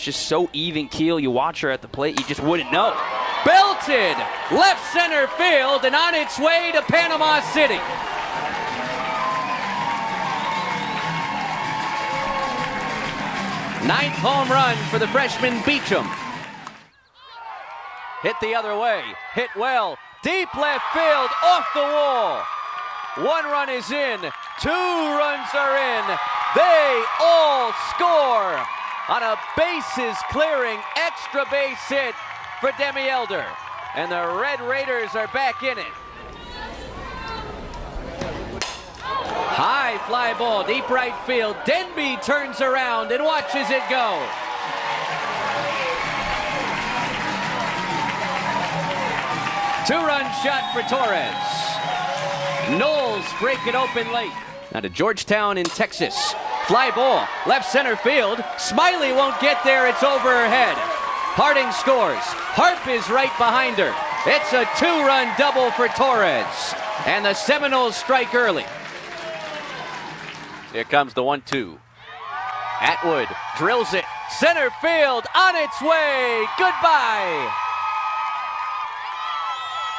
just so even keel. You watch her at the plate, you just wouldn't know. Belted left center field and on its way to Panama City. Ninth home run for the freshman Beecham. Hit the other way, hit well, deep left field, off the wall. One run is in, 2 runs are in. They all score on a bases clearing extra base hit for Demi Elder. And the Red Raiders are back in it. High fly ball, deep right field. Denby turns around and watches it go. Two-run shot for Torres. Knowles break it open late. Now to Georgetown in Texas. Fly ball, left center field. Smiley won't get there, it's over her head. Harding scores. Harp is right behind her. It's a 2-run double for Torres. And the Seminoles strike early. Here comes the 1-2. Atwood drills it. Center field on its way. Goodbye.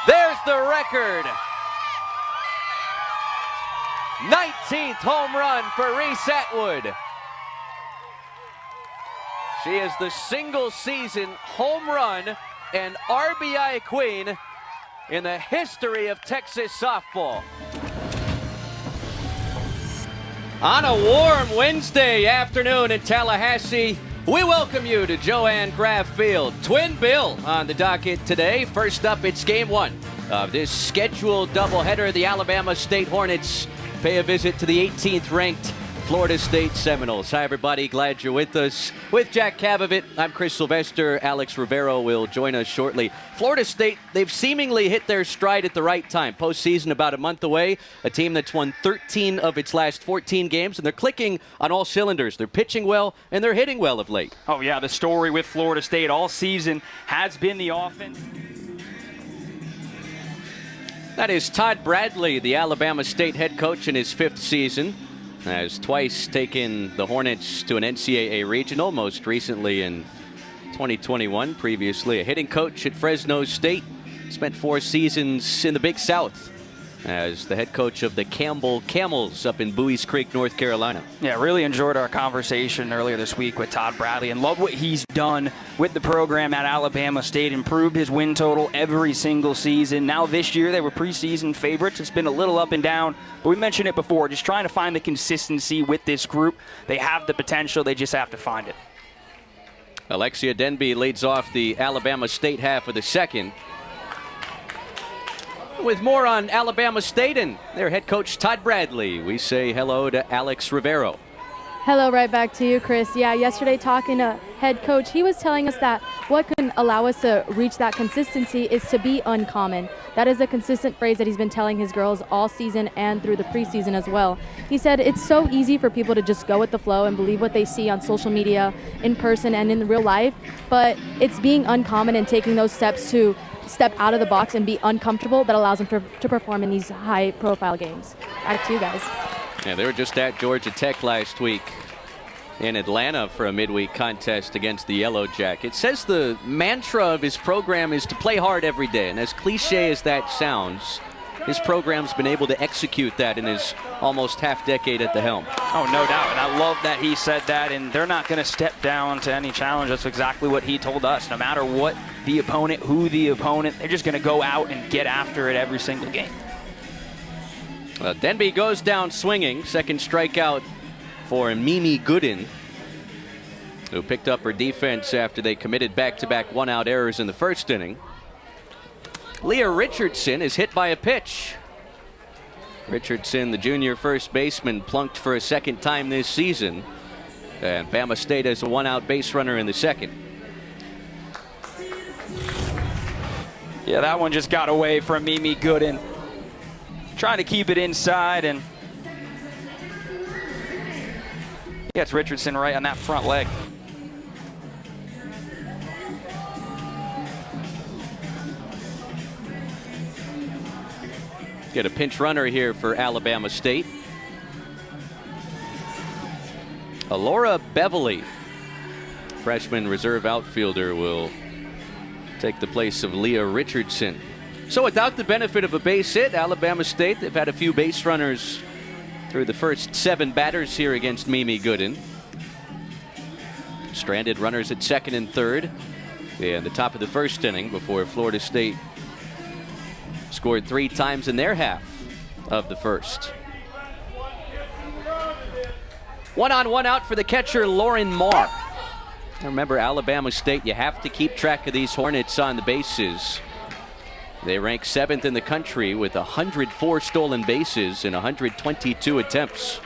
There's the record. 19th home run for Reese Atwood. She is the single season home run and RBI queen in the history of Texas softball. On a warm Wednesday afternoon in Tallahassee, we welcome you to Joanne Craft Field. Twin bill on the docket today. First up, it's game 1 of this scheduled doubleheader. The Alabama State Hornets pay a visit to the 18th ranked Florida State Seminoles. Hi, everybody. Glad you're with us. With Jack Cavavit, I'm Chris Sylvester. Alex Rivero will join us shortly. Florida State, they've seemingly hit their stride at the right time. Postseason about a month away. A team that's won 13 of its last 14 games, and they're clicking on all cylinders. They're pitching well, and they're hitting well of late. Oh, yeah, the story with Florida State all season has been the offense. That is Todd Bradley, the Alabama State head coach in his 5th season. Has twice taken the Hornets to an NCAA regional, most recently in 2021. Previously a hitting coach at Fresno State. Spent 4 seasons in the Big South as the head coach of the Campbell Camels up in Bowie's Creek, North Carolina. Yeah, really enjoyed our conversation earlier this week with Todd Bradley and love what he's done with the program at Alabama State. Improved his win total every single season. Now this year they were preseason favorites. It's been a little up and down, but we mentioned it before, just trying to find the consistency with this group. They have the potential, they just have to find it. Alexia Denby leads off the Alabama State half of the second. With more on Alabama State and their head coach Todd Bradley, we say hello to Alex Rivero. Hello, right back to you, Chris. Yeah, yesterday talking to head coach, he was telling us that what can allow us to reach that consistency is to be uncommon. That is a consistent phrase that he's been telling his girls all season and through the preseason as well. He said it's so easy for people to just go with the flow and believe what they see on social media, in person, and in real life, but it's being uncommon and taking those steps to step out of the box and be uncomfortable that allows them to perform in these high-profile games. Back to you guys. Yeah, they were just at Georgia Tech last week in Atlanta for a midweek contest against the Yellow Jackets. It says the mantra of his program is to play hard every day, and as cliche as that sounds, his program's been able to execute that in his almost half-decade at the helm. Oh, no doubt, and I love that he said that, and they're not going to step down to any challenge. That's exactly what he told us. No matter what the opponent, who the opponent, they're just going to go out and get after it every single game. Well, Denby goes down swinging. Second strikeout for Mimi Gooden, who picked up her defense after they committed back-to-back one-out errors in the first inning. Leah Richardson is hit by a pitch. Richardson, the junior first baseman, plunked for a second time this season. And Bama State has a one-out base runner in the second. Yeah, that one just got away from Mimi Gooden. Trying to keep it inside, and gets Richardson right on that front leg. Get a pinch runner here for Alabama State. Alora Beverly freshman reserve outfielder, will take the place of Leah Richardson. So without the benefit of a base hit, Alabama State, they've had a few base runners through the first 7 batters here against Mimi Gooden. Stranded runners at second and third in the top of the first inning before Florida State scored 3 times in their half of the first. 1-on-1 out for the catcher, Lauren Marr. Remember, Alabama State, you have to keep track of these Hornets on the bases. They rank 7th in the country with 104 stolen bases in 122 attempts.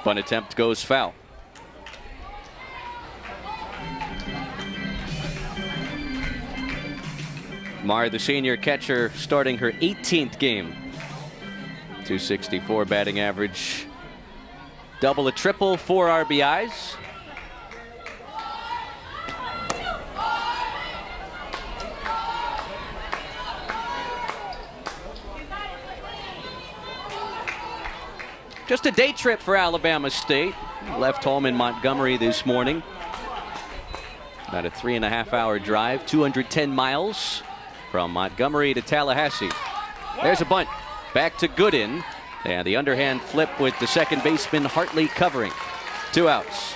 Bunt attempt goes foul. Marr, the senior catcher, starting her 18th game. 264 batting average. Double, a triple, 4 RBIs. Just a day trip for Alabama State. Left home in Montgomery this morning. About a 3.5-hour drive, 210 miles from Montgomery to Tallahassee. There's a bunt. Back to Gooden. And the underhand flip with the second baseman Hartley covering. 2 outs.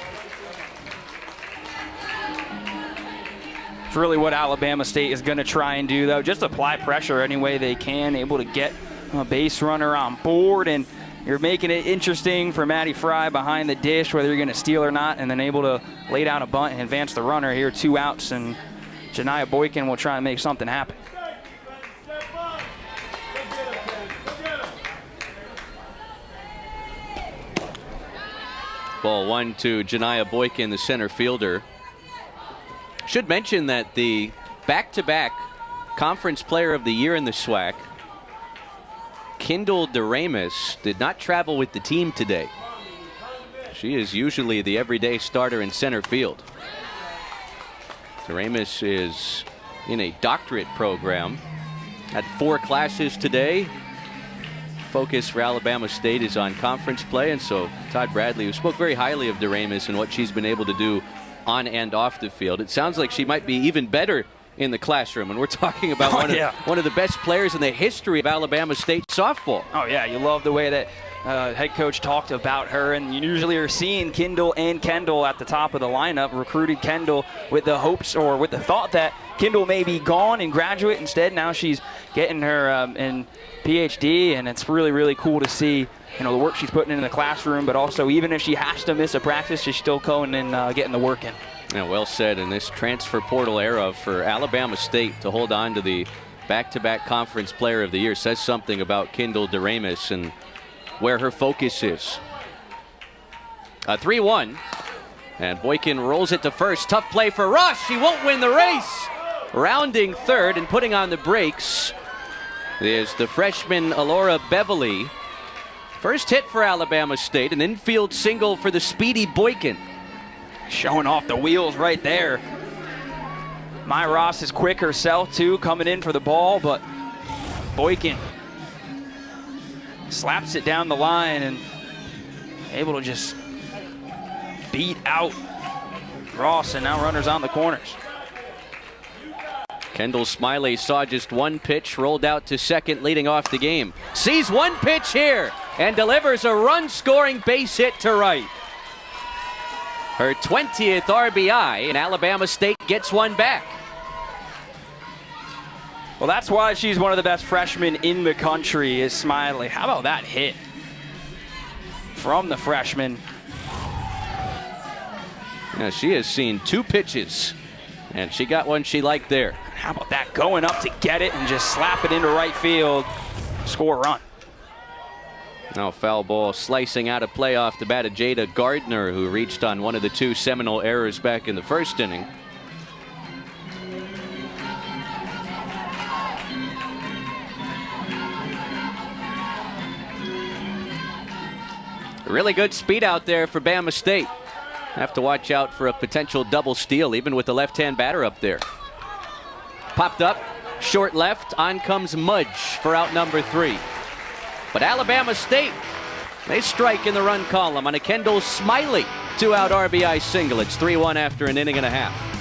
It's really what Alabama State is going to try and do, though. Just apply pressure any way they can, able to get a base runner on board, and you're making it interesting for Maddie Fry behind the dish, whether you're going to steal or not, and then able to lay down a bunt and advance the runner here. 2 outs, and Janiyah Boykin will try and make something happen. Ball 1 to Janiyah Boykin, the center fielder. Should mention that the back-to-back Conference Player of the Year in the SWAC, Kendall DeRamus, did not travel with the team today. She is usually the everyday starter in center field. DeRamus is in a doctorate program. Had 4 classes today. Focus for Alabama State is on conference play, and so Todd Bradley, who spoke very highly of DeRamus and what she's been able to do on and off the field. It sounds like she might be even better in the classroom, and we're talking about one of the best players in the history of Alabama State softball. Oh yeah, you love the way that head coach talked about her, and you usually are seeing Kendall and Kendall at the top of the lineup. Recruited Kendall with the hopes or with the thought that Kendall may be gone and graduate. Instead, now she's getting her in PhD, and it's really, really cool to see, you know, the work she's putting in the classroom, but also even if she has to miss a practice, she's still going and getting the work in. Yeah, well said. In this transfer portal era for Alabama State to hold on to the back-to-back Conference Player of the Year says something about Kendall DeRamus and where her focus is. 3-1, and Boykin rolls it to first. Tough play for Rush. She won't win the race. Rounding third and putting on the brakes is the freshman Alora Beverly. First hit for Alabama State, an infield single for the speedy Boykin. Showing off the wheels right there. My Ross is quick herself too, coming in for the ball, but Boykin slaps it down the line and able to just beat out Ross, and now runners on the corners. Kendall Smiley saw just 1 pitch, rolled out to second, leading off the game. Sees 1 pitch here and delivers a run-scoring base hit to right. Her 20th RBI, and Alabama State gets 1 back. Well, that's why she's one of the best freshmen in the country, is Smiley. How about that hit from the freshman? Yeah, she has seen 2 pitches, and she got one she liked there. How about that, going up to get it and just slap it into right field, score a run. Now foul ball slicing out of play off the bat of Jada Gardner, who reached on one of the 2 seminal errors back in the first inning. Really good speed out there for Bama State. Have to watch out for a potential double steal, even with the left-hand batter up there. Popped up, short left, on comes Mudge for out number 3. But Alabama State, they strike in the run column on a Kendall Smiley 2-out RBI single. It's 3-1 after an inning and a half.